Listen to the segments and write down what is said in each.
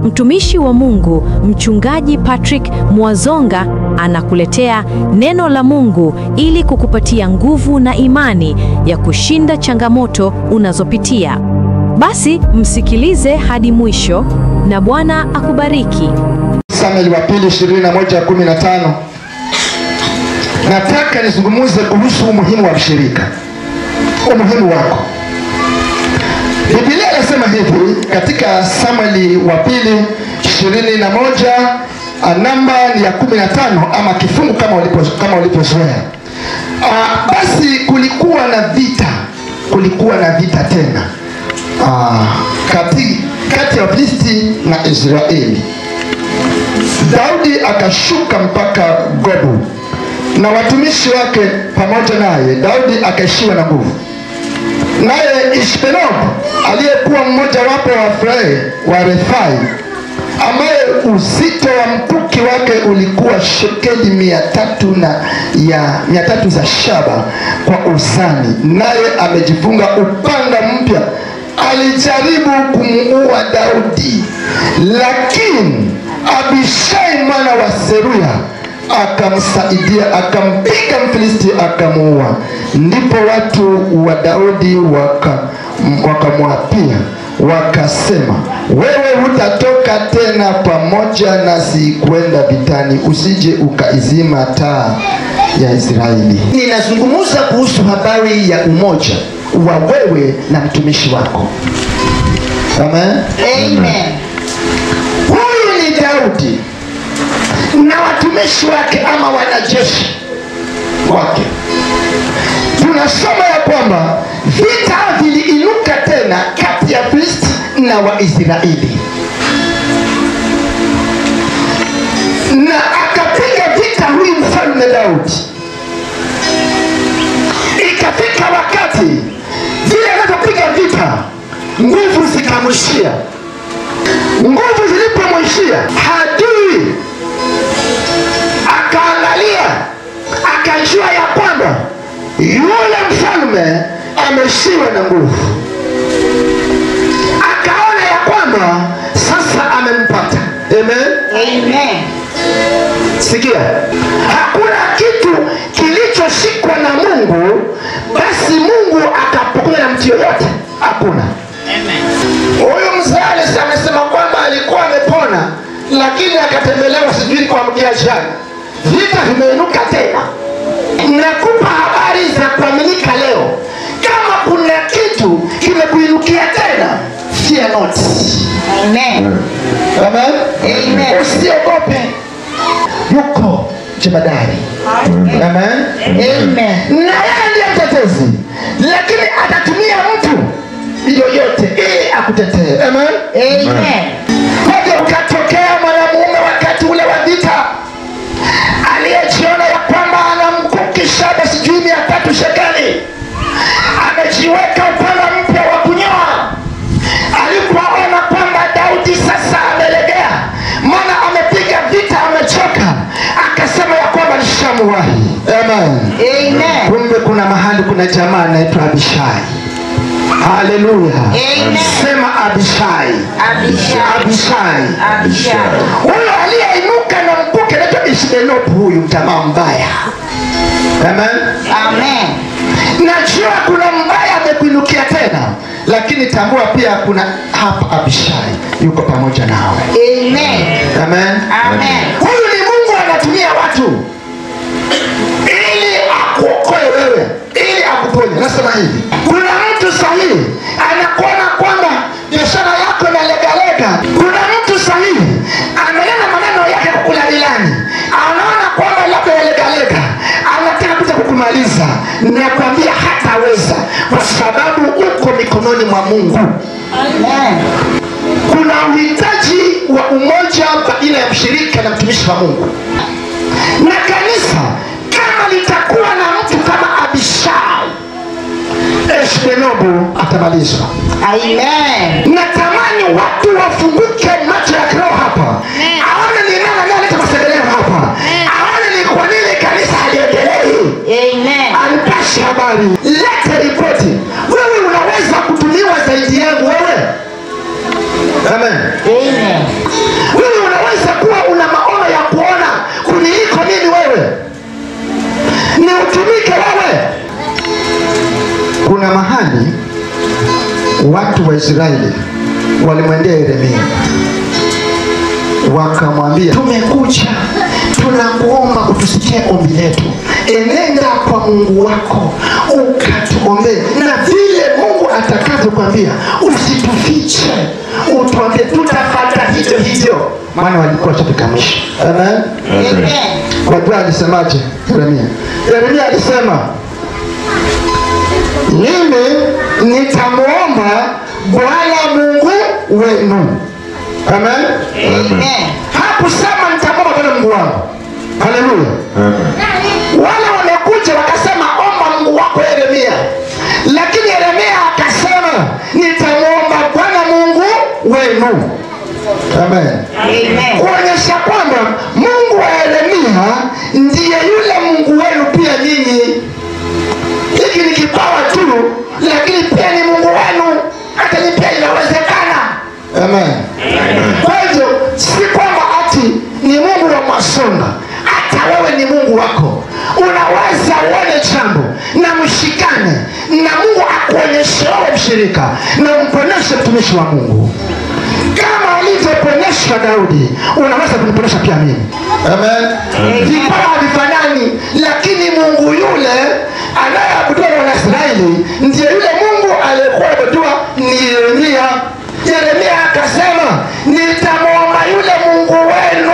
mtumishi wa Mungu Mchungaji Patrick Mwazonga anakuletea neno la Mungu ili kukupatia nguvu na imani ya kushinda changamoto unazopitia. Basi msikilize hadi mwisho na Bwana akubariki. Samueli wa pili 21:15. Nataka nizungumze kuhusu umuhimu wa ushirika. Umuhimu wako. Biblia inasema hivi katika Samueli wa pili 21, namba ni ya 15 ama kifungu kama ulipozoea. Basi kulikuwa na vita tena kati ya Filisti na Israeli. Daudi akashuka mpaka Gobu na watumishi wake pamoja naye. Daudi akaishiwa na nguvu. Naye Ishbenob aliyekuwa mmoja wapo wa Refai, ambaye uzito wa mkuki wake ulikuwa shekeli 300 za shaba kwa uzani, naye amejifunga upanga mpya, alijaribu kumuua Daudi, lakini Abishai mwana wa Seruya akamsaidia, akampiga Mfilisti akamuua. Ndipo watu wa Daudi wakamwapia wakasema, wewe hutatoka tena pamoja nasi kwenda vitani, usije ukaizima taa ya Israeli. Ninazungumza kuhusu habari ya umoja wa wewe na mtumishi wako. Amen. Amen. Huyu ni Daudi na watumishi wake ama wanajeshi wake. Tunasoma ya kwamba vita viliinuka tena kati ya Filisti na Waisraeli, na akapiga vita huyu mfalme Daudi. Ikafika wakati vile anapopiga vita, nguvu zikamwishia. Nguvu zilipomwishia, adui akaangalia, akajua ya kwamba yule mfalme ameshiwa na nguvu. Akaona ya kwamba sasa amempata. Amen. Amen. Sikia, hakuna kitu kilichoshikwa na Mungu basi Mungu akapokea na mtu yoyote. Hakuna. Amen. Huyu mzee amesema kwamba alikuwa amepona, lakini akatembelewa sijui kwa mjajani. Vita vimeinuka tena. Nakupa habari za kuaminika leo. Kama kuna kitu kimekuinukia tena, fear not. Amen. Amen. Amen. Usiogope. Yuko jemadari. Amen. Amen. Na yeye ndiye mtetezi, lakini atatumia mtu yoyote ili akutetee. Amen. Amen. Kwa ukatokea mwanamume wakati ule wa vita aliyejiona ya kwamba ana mkuki shaba sijui 300 shekeli, amejiweka upanga mpya wa kunyoa. Alipoona kwamba Daudi sasa amelegea, maana amepiga vita, amechoka, akasema ya kwamba nishamuwahi. Amen. Amen. Kumbe kuna mahali kuna jamaa anaitwa Abishai. Haleluya. Amen. Sema Abishai. Abishai. Huyo aliyeinuka na mkuki anaitwa Ishbenob, huyu jamaa mbaya. Amen. Amen. Najua kuna mbaya amekuinukia tena, lakini tambua pia kuna hapa Abishai yuko pamoja nawe. Amen. Amen. Amen. Huyu ni Mungu anatumia watu ili akuokoe wewe, ili akuponye. Nasema hivi, kuna mtu sahihi anakuona kwamba biashara yako inalegalega. Kuna mtu sahihi amenena maneno yake kukulalilani, anaona kwamba labda yalegalega, anataka kuja kukumaliza. Nakwambia hataweza, kwa sababu uko mikononi mwa Mungu. Amen. Kuna uhitaji wa umoja baina ya mshirika na mtumishi wa Mungu. Na kanisa kama litakuwa na mtu kama Abishai, Ishbenob atamalizwa. Amen. Natamani watu wafunguke macho ya kiroho hapa. Aone ni nani analeta masendeleo hapa. Aone ni kwa nini kanisa haliendelei. Amen. Anipashe habari, lete ripoti. Wewe unaweza kutumiwa zaidi yangu wewe. Amen. Amen. fulani watu wa Israeli walimwendea Yeremia wakamwambia, tumekuja tunakuomba utusikie ombi letu, enenda kwa Mungu wako ukatuombee, na vile Mungu atakavyokuambia usitufiche, utuambie, tutapata hivyo hivyo. Maana walikuwa chapika mwisho. Amen. Amen. Wajua alisemaje Yeremia? Yeremia alisema, mimi nitamuomba Bwana Mungu wenu. Amen. Amen. Hakusema nitamuomba Bwana Mungu wangu. Haleluya. Wale wamekuja wakasema omba Mungu wako Yeremia, lakini Yeremia akasema nitamuomba Bwana Mungu wenu. Amen. Amen. Kuonyesha kwamba Mungu wa Yeremia ndiye yule Mungu wenu pia nyinyi. Hiki ni kipawa tu, lakini pia ni Mungu wenu. Hata ni pia inawezekana. Amen. Kwa hivyo si kwamba ati ni Mungu wa Mwasonga, hata wewe ni Mungu wako. Unaweza uone jambo na mshikane na Mungu akuonyeshe wewe mshirika na umponeshe mtumishi wa Mungu. Kama alivyoponesha Daudi, unaweza kuniponesha pia mimi. Amen. Vipawa havifanani, lakini Mungu yule anayeabudiwa na Israeli ndiye yule Mungu aliyekuwa abudiwa ni Yeremia. Yeremia akasema nitamuomba yule Mungu wenu.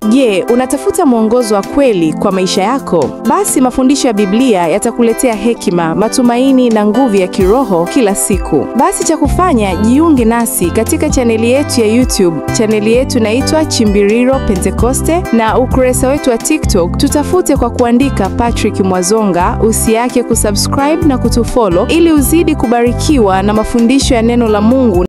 Je, unatafuta mwongozo wa kweli kwa maisha yako? Basi mafundisho ya Biblia yatakuletea hekima, matumaini na nguvu ya kiroho kila siku. Basi cha kufanya, jiunge nasi katika chaneli yetu ya YouTube. Chaneli yetu inaitwa Chimbiriro Pentekoste, na ukurasa wetu wa TikTok tutafute kwa kuandika Patrick Mwazonga. Usiache kusubscribe na kutufollow ili uzidi kubarikiwa na mafundisho ya neno la Mungu.